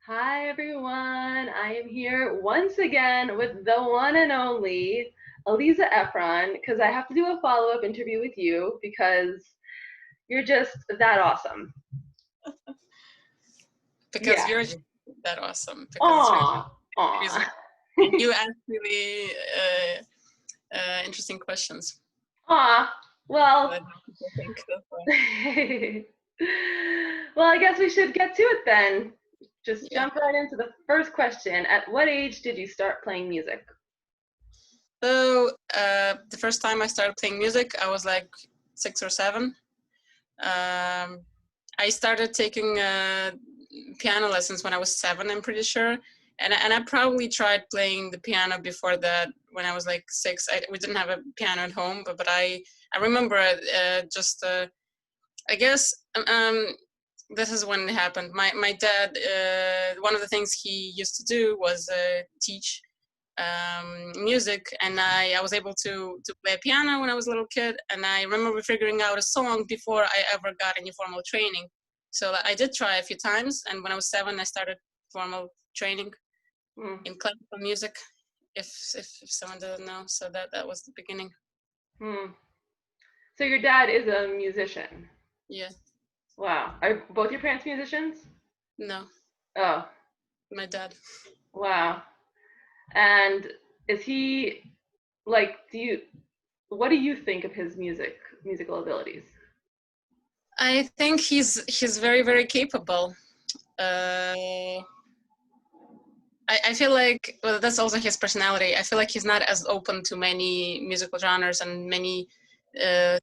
Hi everyone, I am here once again with the one and only Aliza Efron because I have to do a follow-up interview with you because you're just that awesome. Because Yeah. you're just that awesome. Because it's really Aw, aw. reason you ask really interesting questions. Aw. Well, That people think that's why. well, I guess we should get to it then. Just Yeah. jump right into the first question. At what age did you start playing music? So the first time I started playing music, I was like 6 or 7. Um, I started taking piano lessons when I was 7, I'm pretty sure. And I probably tried playing the piano before that when I was like 6. We didn't have a piano at home, but I remember I guess this is when it happened. My dad, one of the things he used to do was teach music, and I was able to play piano when I was a little kid, and I remember figuring out a song before I ever got any formal training. So I did try a few times, and when I was 7, I started formal training Hmm. in classical music. If someone doesn't know, so that was the beginning. Hmm. So your dad is a musician. Yeah, Wow. Are both your parents musicians? no, Oh, my dad. wow. And is he what do you think of his musical abilities? I think he's very capable. Uh, I feel like, well, that's also his personality. I feel like he's not as open to many musical genres and many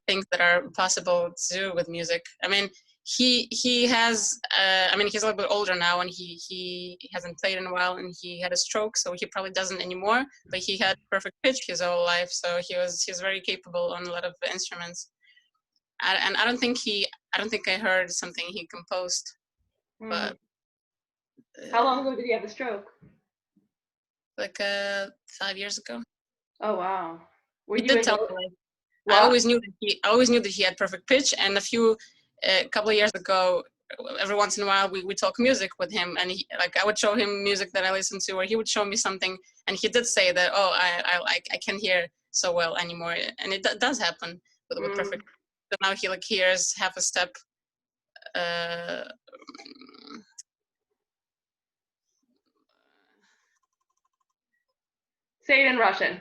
things that are possible to do with music. I mean, he has. I mean, he's a little bit older now, and he hasn't played in a while, and he had a stroke, so he probably doesn't anymore. But he had perfect pitch his whole life, so he's very capable on a lot of instruments. And I don't think I heard something he composed, Hmm. but How long uh, ago did he have the stroke? like 5 years ago. Oh wow. Were He you did in tell both? me, like, What? I always knew that he had perfect pitch. And a couple of years ago, every once in a while, we talk music with him, and I would show him music that I listened to, or he would show me something, and he did say that, oh, I can't hear so well anymore, and it does happen with Mm. perfect. But now he like hears half a step. Uh, Say it in Russian.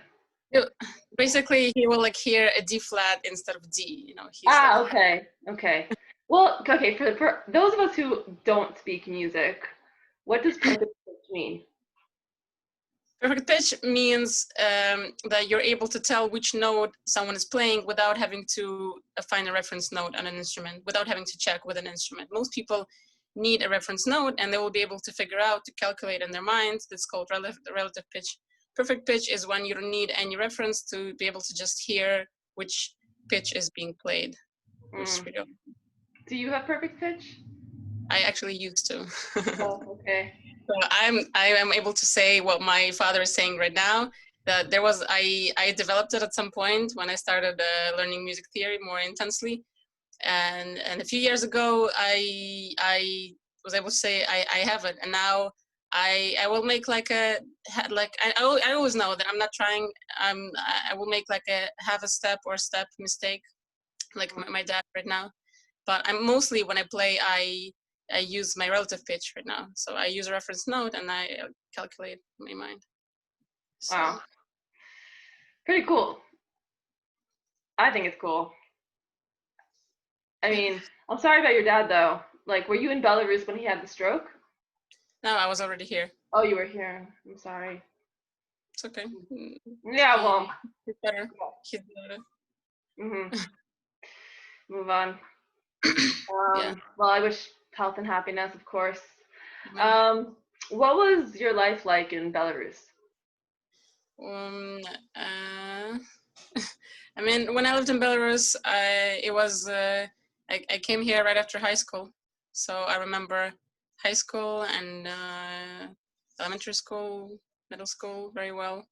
Basically, he will like hear a D flat instead of D. He's like, Ah, okay. Okay. Well, okay, for those of us who don't speak music, what does perfect pitch mean? perfect pitch means that you're able to tell which note someone is playing without having to find a reference note on an instrument, without having to check with an instrument. Most people need a reference note, and they will be able to figure out, to calculate in their minds. That's called relative pitch. Perfect pitch is when you don't need any reference to be able to just hear which pitch is being played, which is Mm. pretty. Do you have perfect pitch? I actually used to. Oh, okay. So I am able to say what my father is saying right now. That I developed it at some point when I started learning music theory more intensely, and a few years ago I was able to say I have it, and now I will make like I always know that I'm not trying. I will make like a half a step or step mistake, like my dad right now. But I'm mostly, when I play, I use my relative pitch right now. So I use a reference note, and I calculate in my mind. So Wow. Pretty cool. I think it's cool. I yeah. mean, I'm sorry about your dad though. Like, were you in Belarus when he had the stroke? No, I was already here. Oh, you were here. I'm sorry. It's okay. Yeah, well, He's better. He's better. hmm move on. Yeah. Well, I wish health and happiness, of course. Amen. Um, what was your life like in Belarus? Um. Uh, I mean, when I lived in Belarus, I came here right after high school, so I remember high school and elementary school, middle school very well.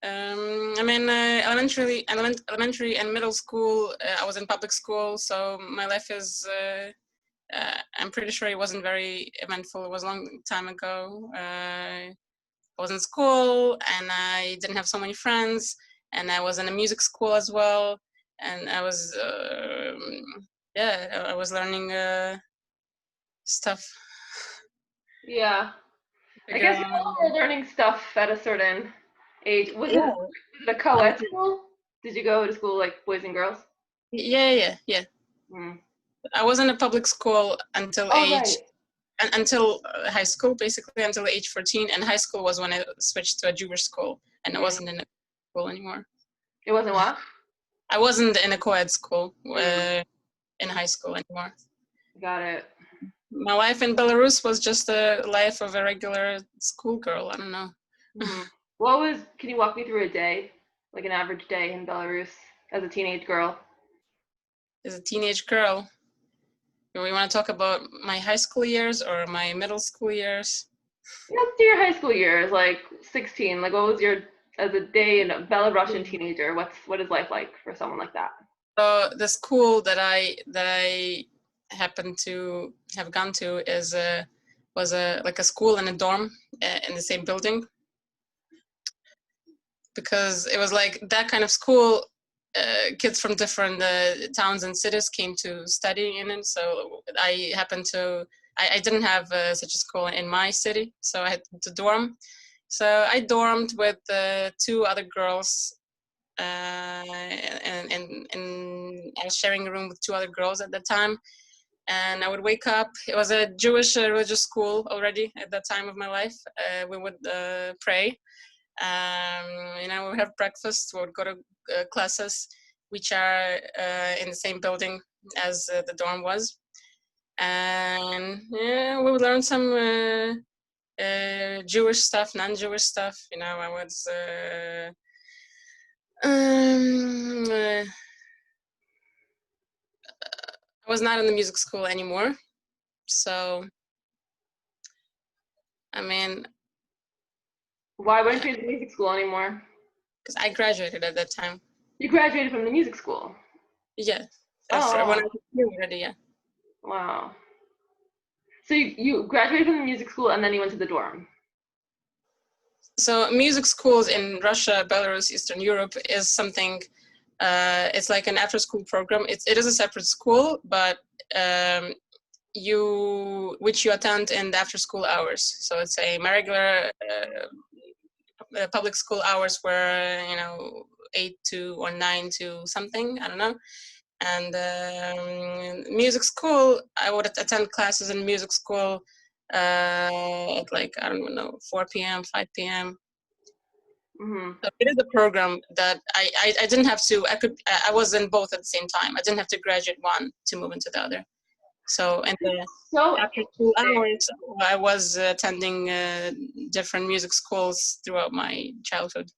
I mean, elementary and middle school, I was in public school, so my life is I'm pretty sure it wasn't very eventful. It was a long time ago. I was in school and I didn't have so many friends, and I was in a music school as well, and I was I was learning stuff. Yeah. I Figure guess we out. all were learning stuff at a certain age. Yeah. Was it a co-ed school? Did you go to school like boys and girls? Yeah. Mm. I was in a public school until Oh, right. until high school, basically until age 14. And high school was when I switched to a Jewish school, and I Mm. wasn't in a school anymore. It wasn't what? I wasn't in a co-ed school in high school anymore. Got it. My life in Belarus was just a life of a regular schoolgirl. I don't know. Mm. Can you walk me through a day, like an average day in Belarus as a teenage girl? As a teenage girl, do we want to talk about my high school years or my middle school years? Let's do your high school years, like 16. Like, what was your as a day in a Belarusian teenager? What is life like for someone like that? So the school that I happened to have gone to was like a school and a dorm in the same building, because it was like that kind of school. Kids from different towns and cities came to study in it. So I happened to I didn't have such a school in my city, so I had to dorm. So I dormed with two other girls, and I was sharing a room with two other girls at that time. And I would wake up. It was a Jewish religious school already at that time of my life. We would pray. We would have breakfast. We would go to classes, which are in the same building as the dorm was. And yeah, we would learn some Jewish stuff, non-Jewish stuff. I was. I was not in the music school anymore, so I mean, Why weren't you in the music school anymore? because I graduated at that time. You graduated from the music school. Yeah, after when I Oh, was here already. Yeah. wow. So you graduated from the music school and then you went to the dorm. So music schools in Russia, Belarus, Eastern Europe is something. It's like an after-school program. It is a separate school, but which you attend in the after-school hours. So it's a regular public school hours where 8 to or 9 to something. I don't know. And music school, I would attend classes in music school at like, I don't know, 4 p.m., 5 p.m. Mm-hmm. So it is a program that I didn't have to, I was in both at the same time. I didn't have to graduate one to move into the other. So in the So after 2 hours, I was attending different music schools throughout my childhood.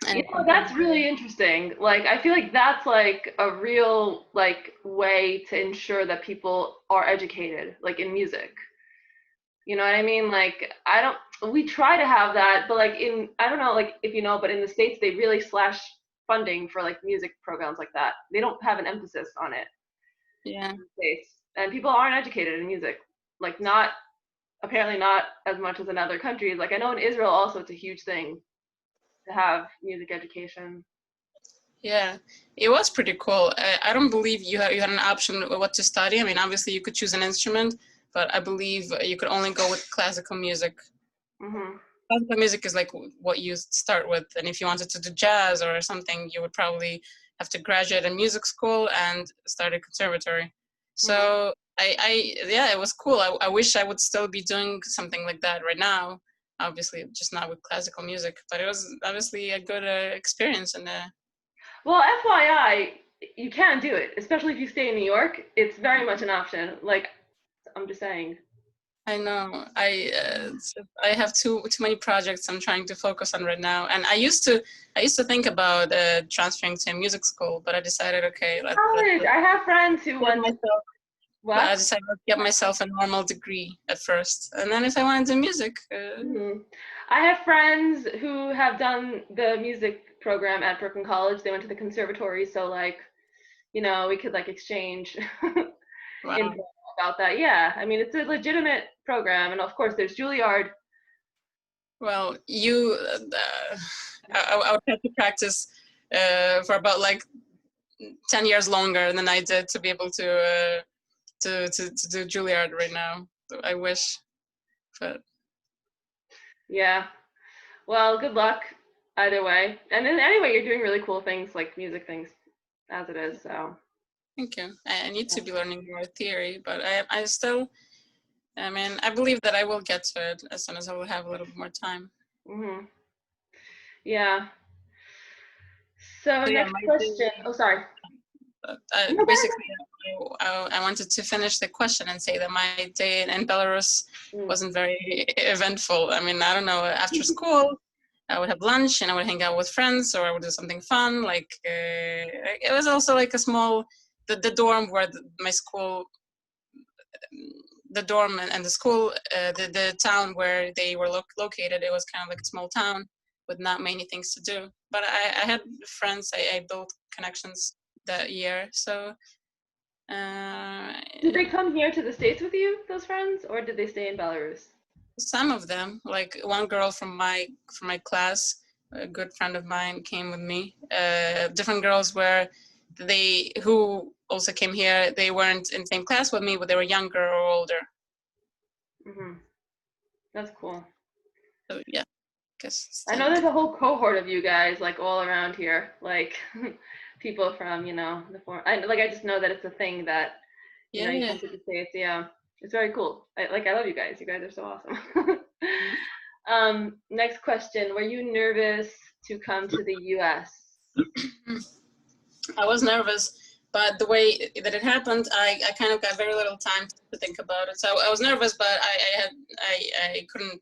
And that's really interesting. Like, I feel like that's like a real like way to ensure that people are educated, like in music. You know what I mean? Like, we try to have that, but like I don't know, like if you know, but in the States, they really slash funding for like music programs like that. They don't have an emphasis on it yeah. in the States. And people aren't educated in music. Like, apparently not as much as in other countries. Like, I know in Israel also it's a huge thing to have music education. Yeah, it was pretty cool. I don't believe you had an option of what to study. I mean, obviously you could choose an instrument, but I believe you could only go with classical music. Mm-hmm. Classical music is like what you start with, and if you wanted to do jazz or something, you would probably have to graduate in music school and start a conservatory. So yeah, it was cool. I wish I would still be doing something like that right now. Obviously, just not with classical music, but it was obviously a good experience. And Well, FYI, you can do it, especially if you stay in New York. It's very much an option. Like, I'm just saying. I know I have too many projects I'm trying to focus on right now, and I used to think about transferring to a music school, but I decided, okay, College. I have friends who get went. myself. I What? decided to get myself a normal degree at first, and then if I want to do music, Mm-hmm. I have friends who have done the music program at Brooklyn College. They went to the conservatory, so like, we could like exchange. Wow. info about that. Yeah, I mean, it's a legitimate program, and of course, there's Juilliard. Well, I would have to practice for about like 10 years longer than I did to be able to do Juilliard right now. I wish, but Yeah. Well, good luck either way. And then anyway, you're doing really cool things like music things as it is. So thank you. I need to be learning more theory, but I still, I mean, I believe that I will get to it as soon as I will have a little bit more time. yeah. So So yeah, next question. Oh, sorry. No, basically, I wanted to finish the question and say that my day in Belarus wasn't very eventful. I mean, I don't know, after school, I would have lunch and I would hang out with friends, or I would do something fun. Like, it was also like a small, the dorm where my school, the dorm and the school, the town where they were located, it was kind of like a small town with not many things to do. But I had friends, I built connections that year. So did they come here to the States with you, those friends, or did they stay in Belarus? some of them, like one girl from my class, a good friend of mine, came with me. Different girls who also came here. They weren't in the same class with me, but they were younger or older. That's cool. So yeah, guess I know there's a whole cohort of you guys like all around here, like people from the I just know that it's a thing that yeah, you yeah. come to the States. Yeah, it's very cool. I love you guys. You guys are so awesome. Next question: were you nervous to come to the U.S.? I was nervous, but the way that it happened, I kind of got very little time to think about it. So I was nervous, but I couldn't.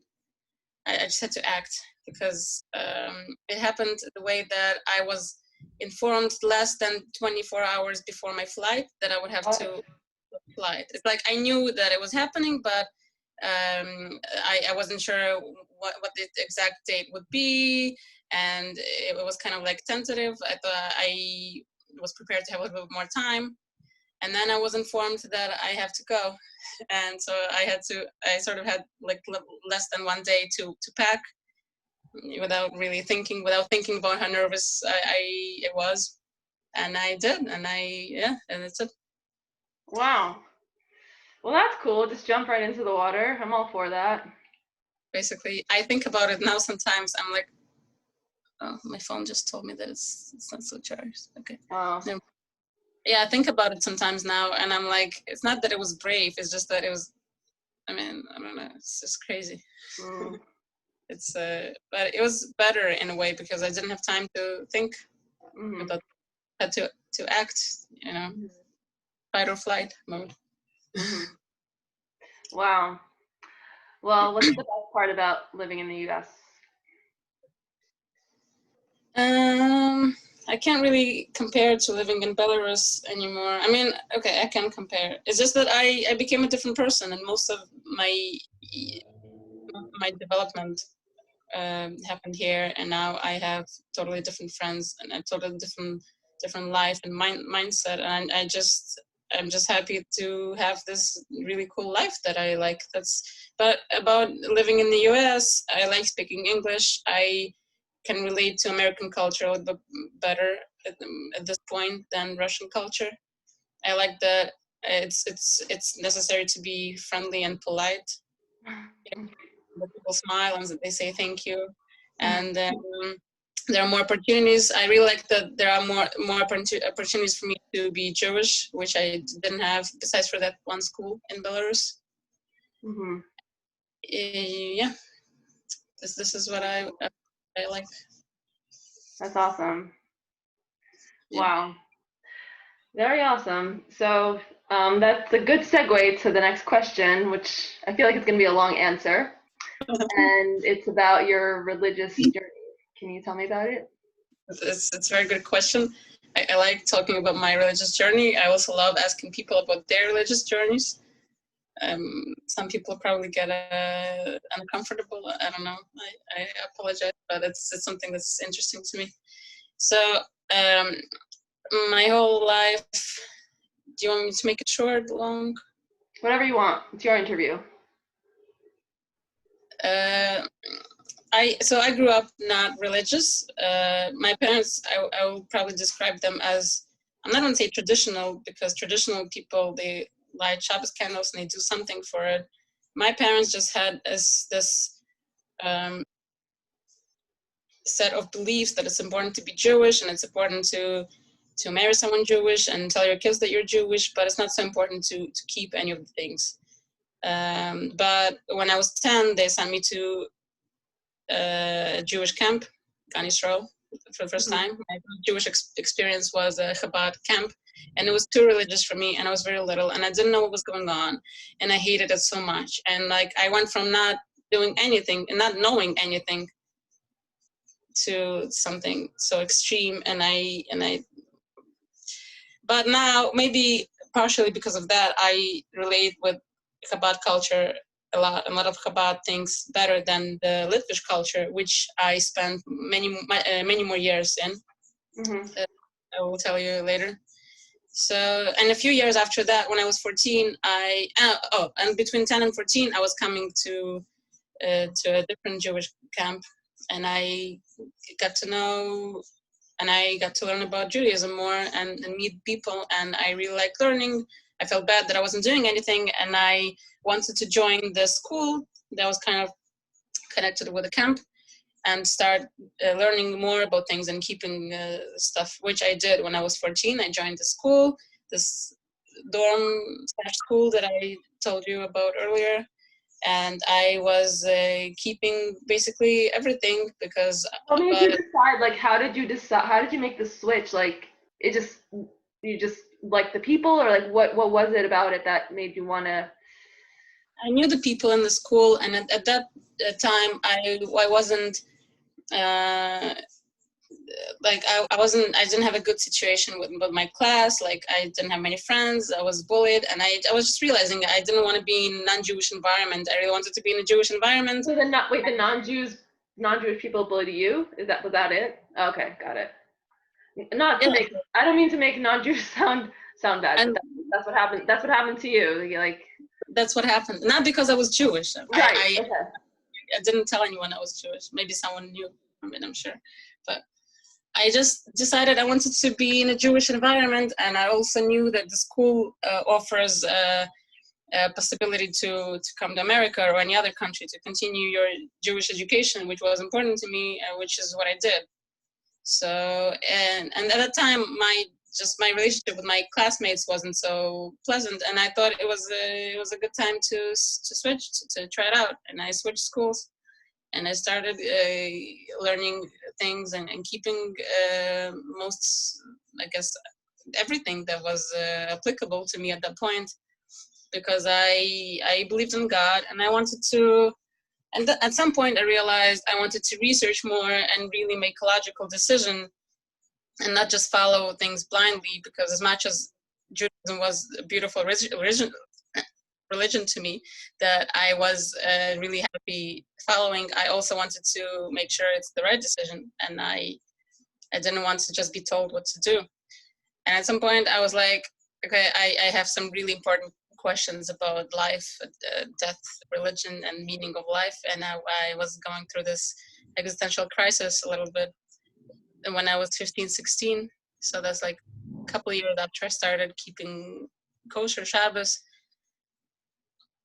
I just had to act because it happened the way that I was informed less than 24 hours before my flight that I would have to fly. It's like I knew that it was happening, but I wasn't sure what the exact date would be, and it was kind of like tentative. I thought I was prepared to have a little bit more time, and then I was informed that I have to go, and so I sort of had like less than one day to pack without thinking about how nervous I was, and I did, and and it's it. Wow. Well, that's cool. Just jump right into the water. I'm all for that. Basically, I think about it now sometimes. I'm like, oh, my phone just told me that it's not so charged. Okay. Oh. No. Yeah, I think about it sometimes now, and I'm like, it's not that it was brave. It's just that it was. I mean, I don't know. It's just crazy. It's but it was better in a way because I didn't have time to think. But had to act. Fight or flight mode. Wow. Well, what's the best part about living in the U.S.? I can't really compare to living in Belarus anymore. I mean, okay, I can compare. It's just that I became a different person, and most of my development happened here, and now I have totally different friends and a totally different life and mindset, and I'm just happy to have this really cool life that I like. But about living in the US, I like speaking English. I can relate to American culture a little bit better at this point than Russian culture. I like that it's necessary to be friendly and polite. People smile and they say thank you, and there are more opportunities. I really like that there are more opportunities for me to be Jewish, which I didn't have besides for that one school in Belarus. Yeah, this is what I like. That's awesome. Yeah. Wow. Very awesome. So that's a good segue to the next question, which I feel like it's going to be a long answer. And it's about your religious journey. Can you tell me about it? It's a very good question. I like talking about my religious journey. I also love asking people about their religious journeys. Some people probably get uncomfortable. I don't know. I apologize, but it's something that's interesting to me. So my whole life, you want me to make it short, long? Whatever you want. It's your interview. I grew up not religious. My parents, I will probably describe them as, I'm not going to say traditional, because traditional people, they light Shabbos candles and they do something for it. My parents just had this set of beliefs that it's important to be Jewish, and it's important to marry someone Jewish and tell your kids that you're Jewish, but it's not so important to keep any of the things. But when I was 10, they sent me to a Jewish camp, Gan Yisrael, for the first time. My Jewish experience was a Chabad camp, and it was too religious for me, and I was very little, and I didn't know what was going on, and I hated it so much. And like, I went from not doing anything and not knowing anything to something so extreme, and I but now, maybe partially because of that, I relate with Chabad culture a lot of Chabad things better than the Litvish culture, which I spent many more years in. I will tell you later. So, and a few years after that, when I was 14, and between 10 and 14, I was coming to a different Jewish camp, and I got to know, and I got to learn about Judaism more and meet people, and I really liked learning. I felt bad that I wasn't doing anything, and I wanted to join the school that was kind of connected with the camp and start learning more about things and keeping stuff, which I did when I was 14. I joined the school, this dorm/school that I told you about earlier, and I was keeping basically everything because. What made you decide? Like, how did you decide? How did you make the switch? Like, you just like the people, or like what was it about it that made you want to? I knew the people in the school, and at that time, I wasn't like I didn't have a good situation with my class. Like, I didn't have many friends. I was bullied, and I was just realizing I didn't want to be in a non-Jewish environment. I really wanted to be in a Jewish environment. So the non-Jewish people bullied you? Was that it? Okay, got it. Not to make, I don't mean to make non-Jews sound bad, but that's what happened. That's what happened to you. Like, that's what happened. Not because I was Jewish. Right. I didn't tell anyone I was Jewish. Maybe someone knew. I mean, I'm sure, but I just decided I wanted to be in a Jewish environment, and I also knew that the school offers a possibility to come to America or any other country to continue your Jewish education, which was important to me, which is what I did. So, and at that time, my relationship with my classmates wasn't so pleasant, and I thought it was a good time to switch, to try it out. And I switched schools, and I started learning things and keeping most, I guess, everything that was applicable to me at that point, because I believed in God, and I wanted to. And at some point, I realized I wanted to research more and really make a logical decision, and not just follow things blindly. Because as much as Judaism was a beautiful religion to me that I was really happy following, I also wanted to make sure it's the right decision, and I didn't want to just be told what to do. And at some point, I was like, okay, I have some really important questions about life, death, religion, and meaning of life. And I was going through this existential crisis a little bit when I was 15, 16. So that's like a couple of years after I started keeping kosher Shabbos.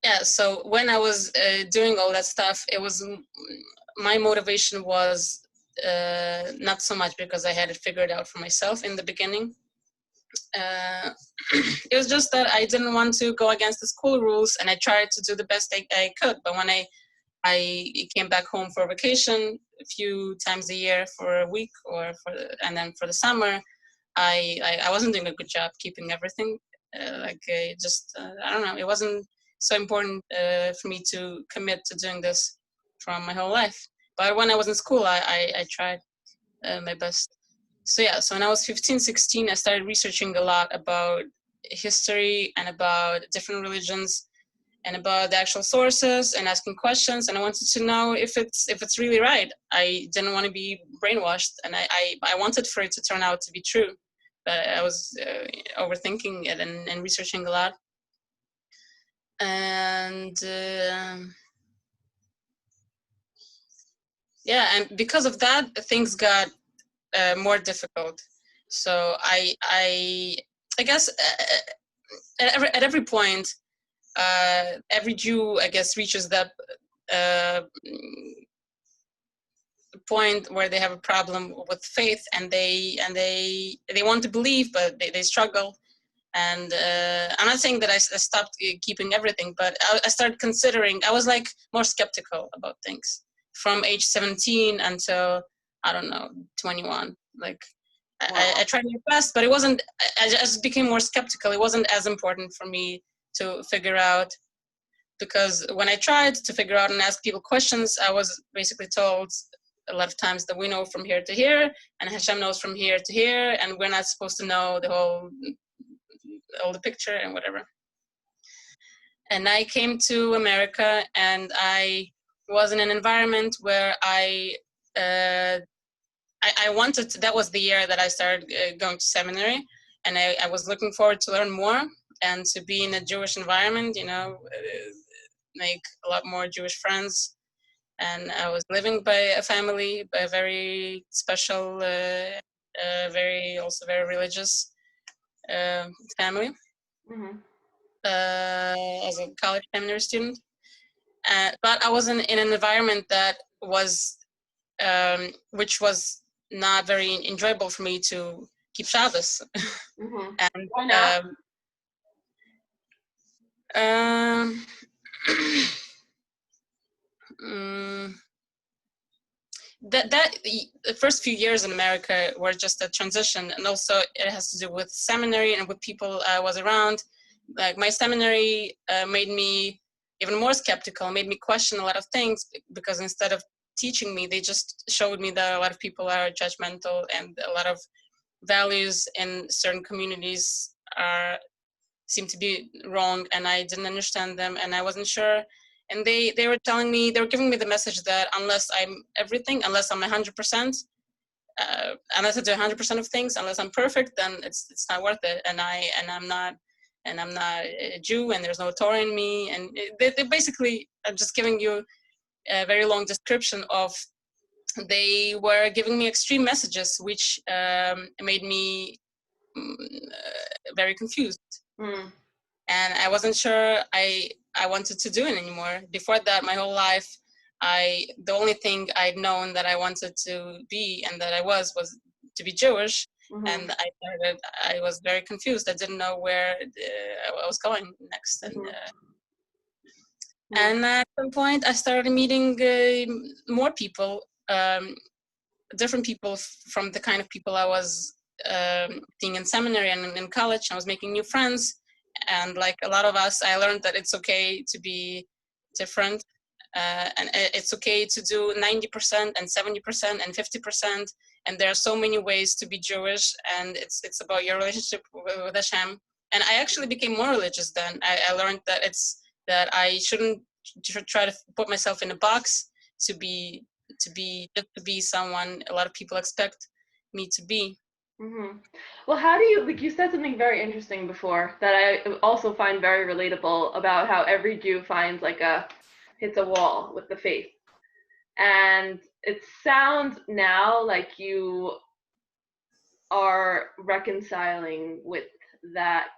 Yeah, so when I was doing all that stuff, it was, my motivation was not so much because I had it figured out for myself in the beginning. It was just that I didn't want to go against the school rules, and I tried to do the best I could. But when I came back home for vacation a few times a year for a week, and then for the summer, I wasn't doing a good job keeping everything. I don't know, it wasn't so important for me to commit to doing this from my whole life. But when I was in school, I tried my best. So yeah, so when I was 15, 16, I started researching a lot about history and about different religions and about the actual sources, and asking questions. And I wanted to know if it's really right. I didn't want to be brainwashed, and I wanted for it to turn out to be true. but I was overthinking it and researching a lot. And yeah, and because of that, things got more difficult. So I guess at every point, every Jew, I guess, reaches that point where they have a problem with faith, and they want to believe, but they struggle. And I'm not saying that I stopped keeping everything, but I started considering. I was like more skeptical about things from age 17 until, I don't know, 21. Like I tried my best, but it wasn't. I just became more skeptical. It wasn't as important for me to figure out, because when I tried to figure out and ask people questions, I was basically told a lot of times that we know from here to here, and Hashem knows from here to here, and we're not supposed to know all the picture and whatever. And I came to America, and I was in an environment where I wanted to, that was the year that I started going to seminary, and I was looking forward to learn more and to be in a Jewish environment, make a lot more Jewish friends. And I was living by a family, by a very special, very religious family. Mm-hmm. As a college seminary student. But I was in an environment that was, which was not very enjoyable for me to keep Shabbos. Mm-hmm. And Why not? The first few years in America were just a transition, and also it has to do with seminary and with people I was around. Like my seminary made me even more skeptical, made me question a lot of things, because instead of teaching me, they just showed me that a lot of people are judgmental, and a lot of values in certain communities seem to be wrong, and I didn't understand them, and I wasn't sure. And they were telling me, they were giving me the message that unless I'm everything, unless I'm 100%, unless I do 100% of things, unless I'm perfect, then it's not worth it. And I'm not a Jew, and there's no Torah in me. And they basically, I'm just giving you a very long description of, they were giving me extreme messages, which made me very confused. Mm. And I wasn't sure I wanted to do it anymore. Before that, my whole life, the only thing I'd known that I wanted to be and that I was to be Jewish. Mm-hmm. And I was very confused. I didn't know where I was going next. And and at some point, I started meeting more people, different people from the kind of people I was being in seminary and in college. I was making new friends. And like a lot of us, I learned that it's okay to be different, and it's okay to do 90% and 70% and 50%. And there are so many ways to be Jewish, and it's about your relationship with Hashem. And I actually became more religious then. I learned that I shouldn't try to put myself in a box to be someone a lot of people expect me to be. Mm-hmm. Well, how do you, like, you said something very interesting before that I also find very relatable, about how every Jew finds hits a wall with the faith. And it sounds now like you are reconciling with that,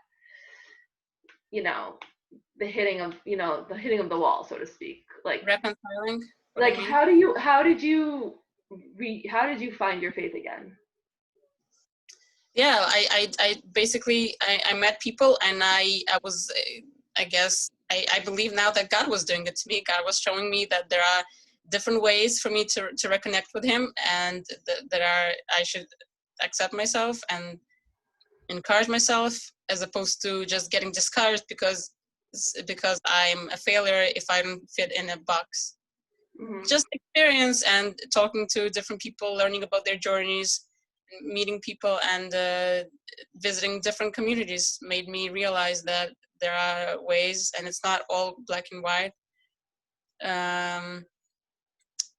the hitting of the wall, so to speak. Like Reconciling? Like, how did you find your faith again? Yeah, I basically, I met people, and I was, I guess, I believe now that God was doing it to me. God was showing me that there are different ways for me to reconnect with Him, and I should accept myself and encourage myself, as opposed to just getting discouraged because I'm a failure if I don't fit in a box. Mm-hmm. Just experience and talking to different people, learning about their journeys, meeting people, and visiting different communities made me realize that there are ways, and it's not all black and white. And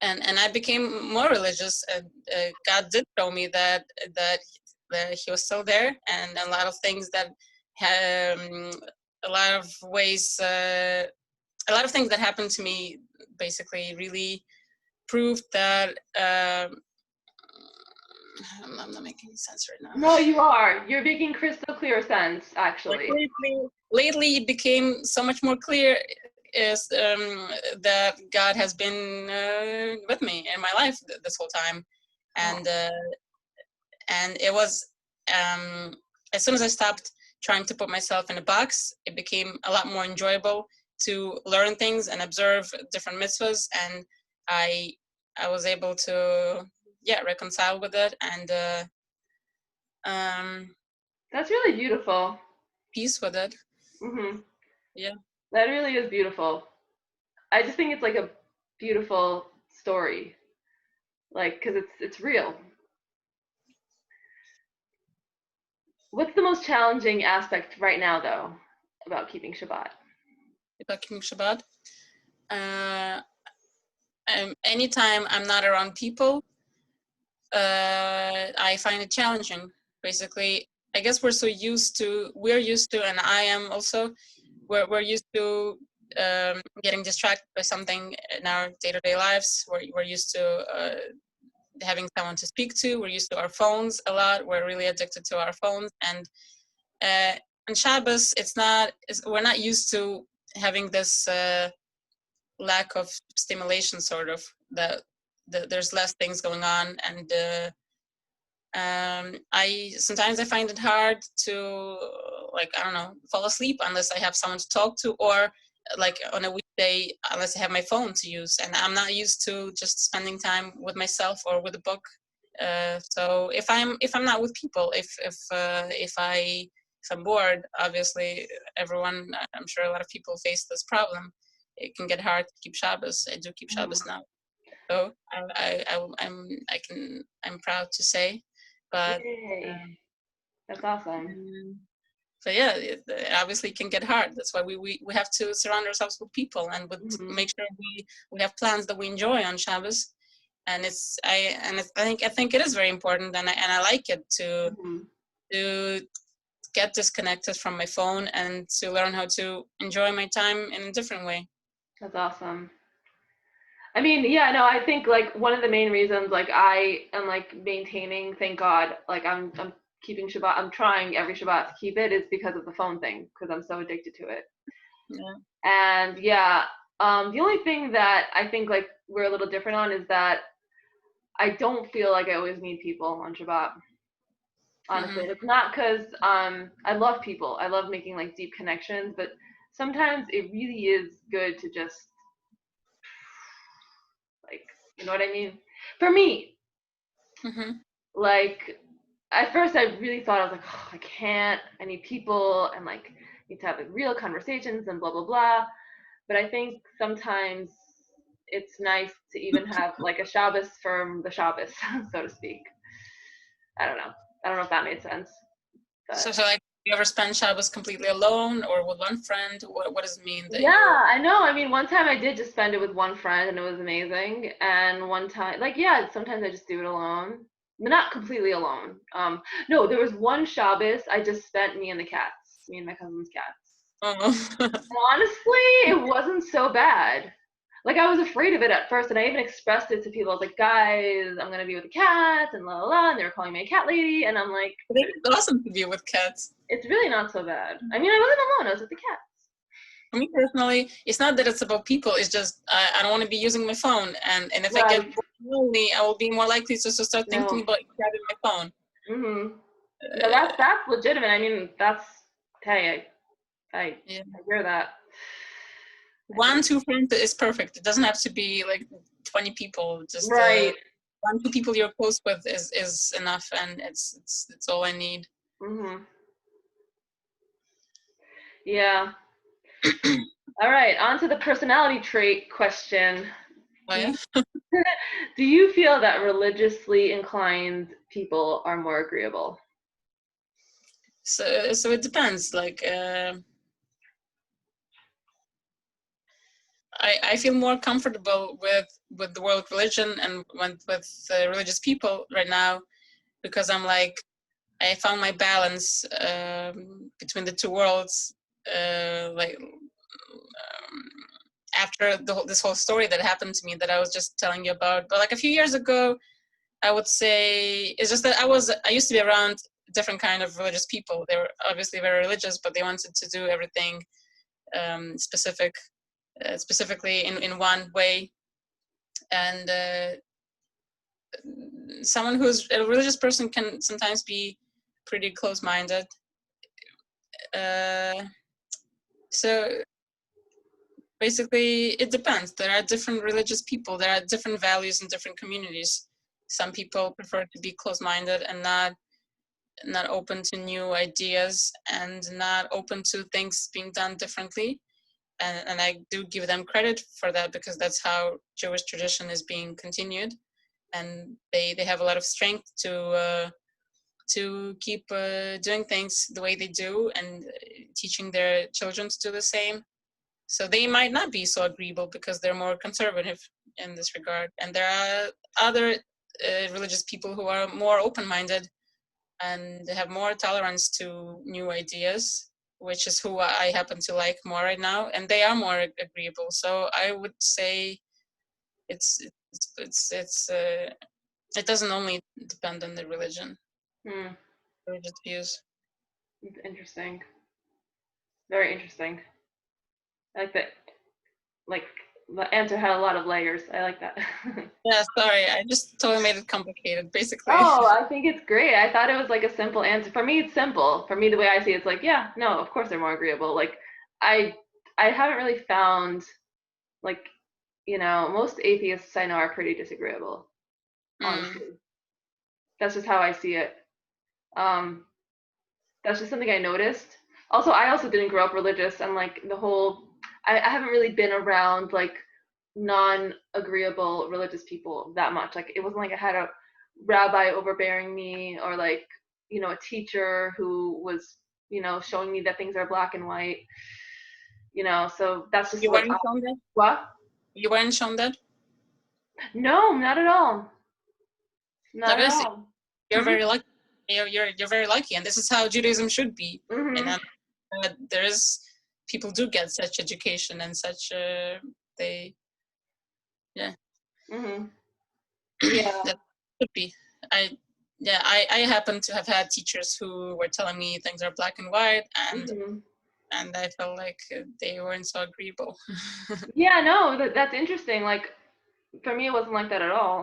I became more religious, and God did show me that he was still there, and a lot of things that a lot of ways, a lot of things that happened to me basically really proved that I'm not making sense right now. No, you are. You're making crystal clear sense, actually. Like lately it became so much more clear is that God has been with me in my life this whole time, and it was as soon as I stopped trying to put myself in a box, it became a lot more enjoyable to learn things and observe different mitzvahs, and I was able to reconcile with it, and that's really beautiful. Peace with it. Yeah, that really is beautiful. I just think it's like a beautiful story, like, because it's real. What's the most challenging aspect right now, though, about keeping Shabbat? About keeping Shabbat? Anytime I'm not around people, I find it challenging. Basically, I guess we're used to, and I am also, we're used to getting distracted by something in our day-to-day lives. We're used to having someone to speak to. We're used to our phones a lot. We're really addicted to our phones. And on Shabbos, we're not used to having this lack of stimulation, sort of, that there's less things going on, and sometimes I find it hard to, like, I don't know, fall asleep unless I have someone to talk to, or like on a weekday unless I have my phone to use, and I'm not used to just spending time with myself or with a book. So if I'm not with people, if I'm bored, obviously I'm sure a lot of people face this problem. It can get hard to keep Shabbos. I do keep Shabbos now, so I'm proud to say. But that's awesome. So yeah, it obviously can get hard. That's why we have to surround ourselves with people, and make sure we have plans that we enjoy on Shabbos. And I think it is very important, and I like it to get disconnected from my phone and to learn how to enjoy my time in a different way. That's awesome. I mean, yeah, no, I think like one of the main reasons like I am like maintaining, thank God, like I'm keeping Shabbat, I'm trying every Shabbat to keep it, is because of the phone thing, because I'm so addicted to it. Yeah. And the only thing that I think like we're a little different on is that I don't feel like I always need people on Shabbat. Honestly, it's not because I love people. I love making like deep connections, but sometimes it really is good to just, like, you know what I mean? For me, like, at first I really thought, I was like, oh, I can't. I need people, and like need to have like, real conversations and blah blah blah. But I think sometimes it's nice to even have like a Shabbos from the Shabbos, so to speak. I don't know if that made sense. But. So like, you ever spend Shabbos completely alone or with one friend? What does it mean that I know. I mean, one time I did just spend it with one friend, and it was amazing. And one time, like, sometimes I just do it alone, but not completely alone. No, there was one Shabbos I just spent me and my cousin's cats. And honestly, it wasn't so bad. Like, I was afraid of it at first, and I even expressed it to people. I was like, guys, I'm gonna be with the cats, and la la la, and they were calling me a cat lady, and I'm like, it's awesome to be with cats. It's really not so bad. I mean, I wasn't alone, I was with the cats. For me personally, it's not that it's about people, it's just I don't want to be using my phone, and if I get lonely, I will be more likely to start thinking about grabbing my phone. No, that's legitimate. I mean, that's, hey, I hear that. 1-2 friends is perfect. It doesn't have to be like 20 people. Just 1-2 people you're close with is enough, and it's all I need. Yeah. All right, on to the personality trait question. Oh, yeah? Do you feel that religiously inclined people are more agreeable? So it depends. Like, I feel more comfortable with the world religion and with religious people right now, because I'm like, I found my balance between the two worlds, after this whole story that happened to me that I was just telling you about. But like a few years ago, I would say it's just that I used to be around different kind of religious people. They were obviously very religious, but they wanted to do everything specifically in one way. And someone who's a religious person can sometimes be pretty close-minded. So basically, it depends. There are different religious people. There are different values in different communities. Some people prefer to be close-minded and not open to new ideas and not open to things being done differently. And I do give them credit for that, because that's how Jewish tradition is being continued. And they have a lot of strength to keep doing things the way they do, and teaching their children to do the same. So they might not be so agreeable because they're more conservative in this regard. And there are other religious people who are more open-minded and have more tolerance to new ideas, which is who I happen to like more right now. And they are more agreeable. So I would say it doesn't only depend on the religion, religious views. Interesting. Very interesting. I like that. Like, the answer had a lot of layers. I like that. Yeah, sorry, I just totally made it complicated, basically. Oh, I think it's great. I thought it was like a simple answer. For me, it's simple. For me, the way I see it, it's like, yeah, no, of course they're more agreeable. Like, I I haven't really found, like, most atheists I know are pretty disagreeable, honestly. That's just how I see it. Um, that's just something I noticed. Also, I also didn't grow up religious, and like I haven't really been around like non-agreeable religious people that much. Like, it wasn't like I had a rabbi overbearing me, or like, a teacher who was, showing me that things are black and white. So that's just You what weren't shown that? what? You weren't shown that? No, not at all. Not at Obviously, all. you're Hmm? very lucky. You're very lucky, and this is how Judaism should be. And Hmm. people do get such education and such they yeah Hmm. Yeah. that should be. I I happen to have had teachers who were telling me things are black and white, Hmm. and I felt like they weren't so agreeable. Yeah, no, that's interesting. Like, for me, it wasn't like that at all.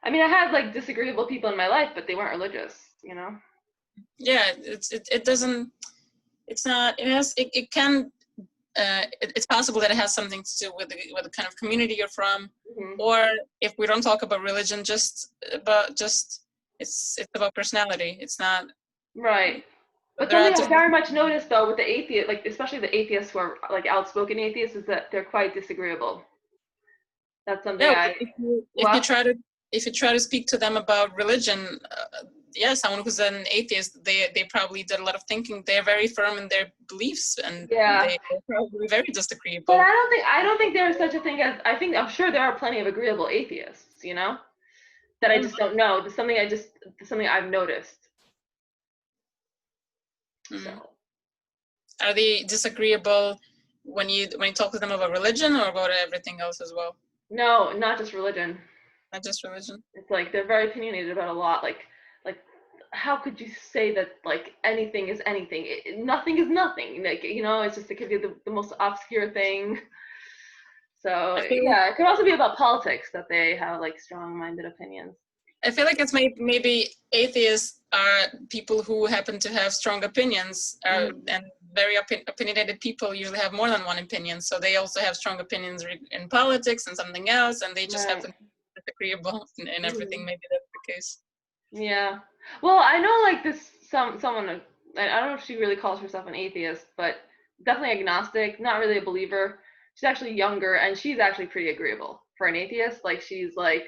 I mean, I had like disagreeable people in my life, but they weren't religious. Yeah, it doesn't. It's not. It can. It's possible that it has something to do with the kind of community you're from, Hmm. or if we don't talk about religion, just it's about personality. It's not. Right. But There are something I different. very much noticed though with the atheist, like especially the atheists who are like outspoken atheists, is that they're quite disagreeable. That's something Yeah, I if you what? try to speak to them about religion, yeah, someone who's an atheist, they probably did a lot of thinking. They're very firm in their beliefs, and Yeah. they're probably very But disagreeable. I don't think there is such a thing as I'm sure there are plenty of agreeable atheists, that I just don't know. It's something I've noticed. Mm. So Are they disagreeable when you talk to them about religion, or about everything else as well? no, not just religion. Not just religion. It's like they're very opinionated about a lot. Like how could you say that like anything is anything? Nothing is nothing. Like it's just it could be the most obscure thing. So I feel like yeah, it could also be about politics that they have like strong-minded opinions. I feel like it's maybe atheists are people who happen to have strong opinions, Hmm. and very opinionated people usually have more than one opinion. So they also have strong opinions in politics and something else, and they just Right. happen to be disagreeable in everything. Hmm. Maybe that's the case. Yeah. Well, I know like this someone I don't know if she really calls herself an atheist, but definitely agnostic, not really a believer. She's actually younger and she's actually pretty agreeable for an atheist. Like she's like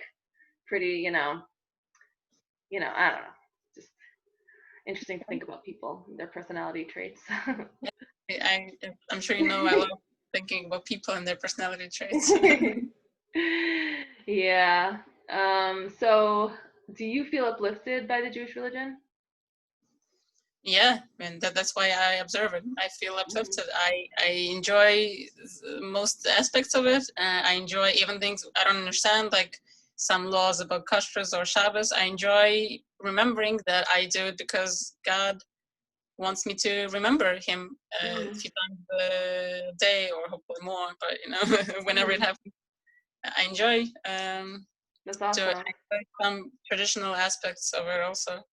pretty, I don't know. Just interesting to think about people, their personality traits. I, I'm sure you know I love thinking about people and their personality traits. Yeah. So do you feel uplifted by the Jewish religion? Yeah, and that's why I observe it. I feel uplifted. I enjoy most aspects of it. I enjoy even things I don't understand, like some laws about kashrus or Shabbos. I enjoy remembering that I do it because God wants me to remember Him a few times a day, or hopefully more. But whenever it happens, I enjoy. That's To awesome. enjoy some traditional aspects of it also.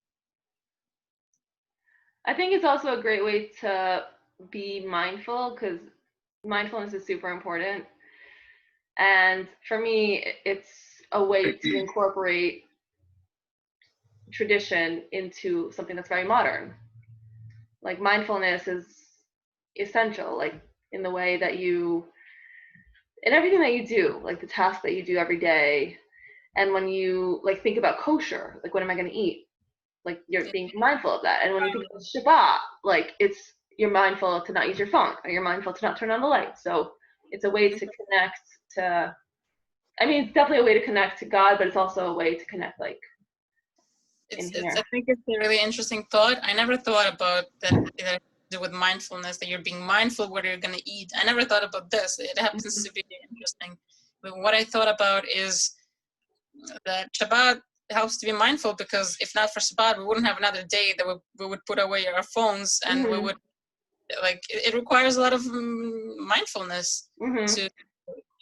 I think it's also a great way to be mindful, because mindfulness is super important. And for me, it's a way to incorporate tradition into something that's very modern. Like mindfulness is essential, like in the way that in everything that you do, like the tasks that you do every day. And when you like think about kosher, like what am I going to eat? Like you're being mindful of that. And when you think about Shabbat, like you're mindful to not use your phone, or you're mindful to not turn on the light. So it's a way to connect to, I mean, it's definitely a way to connect to God, but it's also a way to connect like in here. I think it's a really interesting thought. I never thought about that to do with mindfulness, that you're being mindful what you're going to eat. I never thought about this. It happens to be interesting. But what I thought about is that Shabbat helps to be mindful, because if not for Shabbat, we wouldn't have another day that we would put away our phones, and we would, like, it requires a lot of mindfulness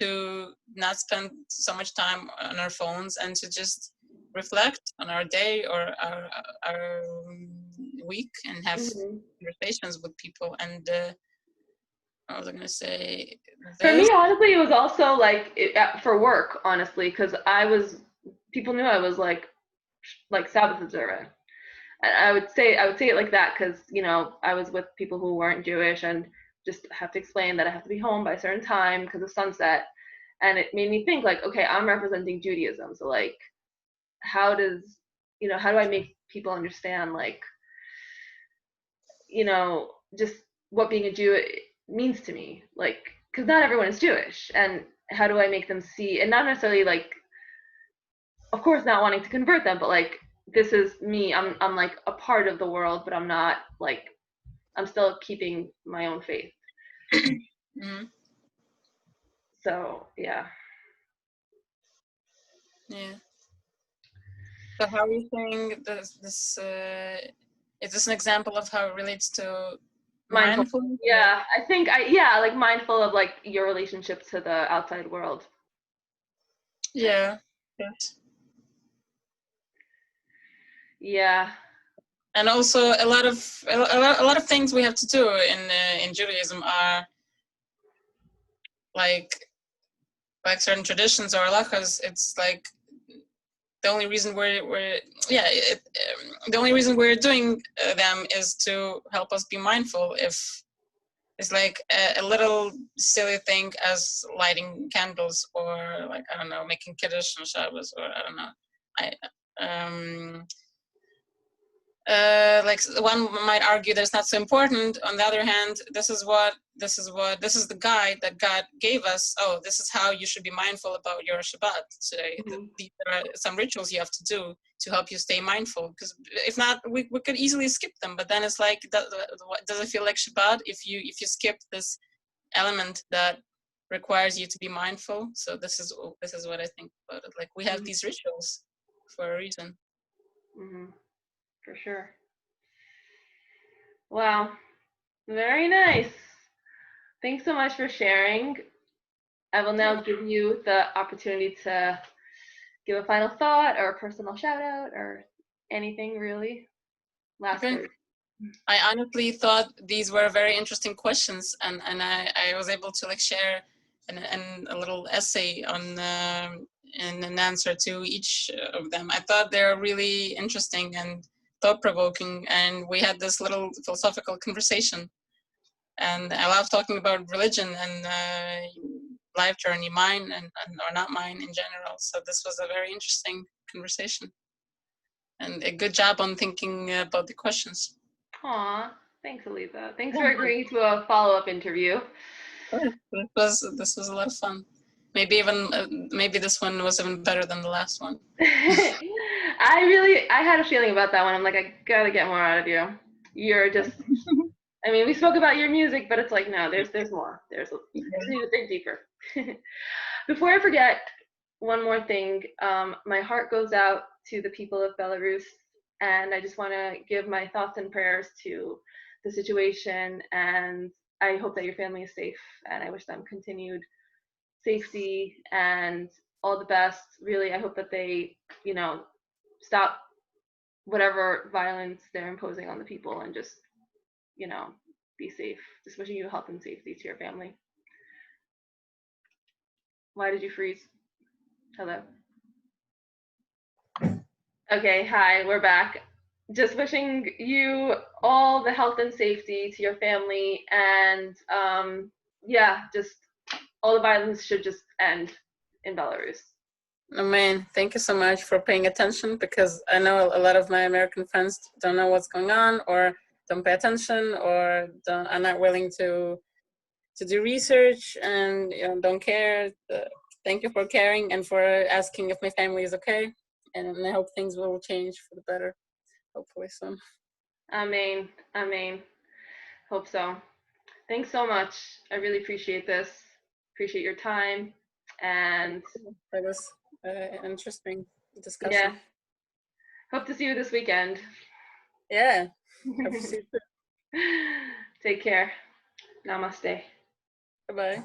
to not spend so much time on our phones, and to just reflect on our day or our week, and have conversations with people. And I was going to say For this. me, honestly, it was also like for work, honestly, because people knew I was like Sabbath observant. And I would say it like that because I was with people who weren't Jewish, and just have to explain that I have to be home by a certain time because of sunset. And it made me think like, okay, I'm representing Judaism, so like, how do I make people understand like, just what being a Jew means to me, like, because not everyone is Jewish, and how do I make them see, and not necessarily like, of course, not wanting to convert them, but like, this is me. I'm like a part of the world, but I'm not like, I'm still keeping my own faith. So yeah. Yeah. So how are you saying this? Is this an example of how it relates to mindfulness? Yeah, I think like mindful of like your relationship to the outside world. Yeah. Yes. Yeah. And also a lot of things we have to do in Judaism are like certain traditions or halachas. It's like the only reason the only reason we're doing them is to help us be mindful. If it's like a little silly thing as lighting candles, or like, I don't know, making kiddush on Shabbos, or I don't know. Like one might argue that it's not so important. On the other hand, this is the guide that God gave us. Oh, this is how you should be mindful about your Shabbat today. These are some rituals you have to do to help you stay mindful. Because if not, we could easily skip them. But then it's like, does it feel like Shabbat if you skip this element that requires you to be mindful? So this is what I think about it. Like, we have these rituals for a reason. For sure. Wow. Very nice. Thanks so much for sharing. I will now give you the opportunity to give a final thought or a personal shout out or anything really. Last word. I honestly thought these were very interesting questions, and I was able to like share a little essay on and an answer to each of them. I thought they're really interesting and thought-provoking, and we had this little philosophical conversation. And I love talking about religion and life journey, mine and or not mine in general. So this was a very interesting conversation, and a good job on thinking about the questions. Aw, thanks, Aliza. Thanks for agreeing to a follow-up interview. This was a lot of fun. Maybe this one was even better than the last one. I had a feeling about that one. I'm like, I gotta get more out of you. You're just, I mean, we spoke about your music, but it's like, no, there's more. I just need to dig deeper. Before I forget, one more thing. My heart goes out to the people of Belarus, and I just want to give my thoughts and prayers to the situation, and I hope that your family is safe, and I wish them continued safety and all the best. Really, I hope that they, stop whatever violence they're imposing on the people and just, be safe. Just wishing you health and safety to your family. Why did you freeze? Hello. Okay, hi, we're back. Just wishing you all the health and safety to your family, and yeah, just all the violence should just end in Belarus. Amen. Thank you so much for paying attention, because I know a lot of my American friends don't know what's going on, or don't pay attention, or are not willing to do research, and don't care. Thank you for caring and for asking if my family is okay, and I hope things will change for the better, hopefully soon. Amen. Amen. Hope so. Thanks so much. I really appreciate this. Appreciate your time. And That was an interesting discussion. yeah, hope to see you this weekend. Yeah. Hope to see you too. Take care. Namaste. Bye-bye.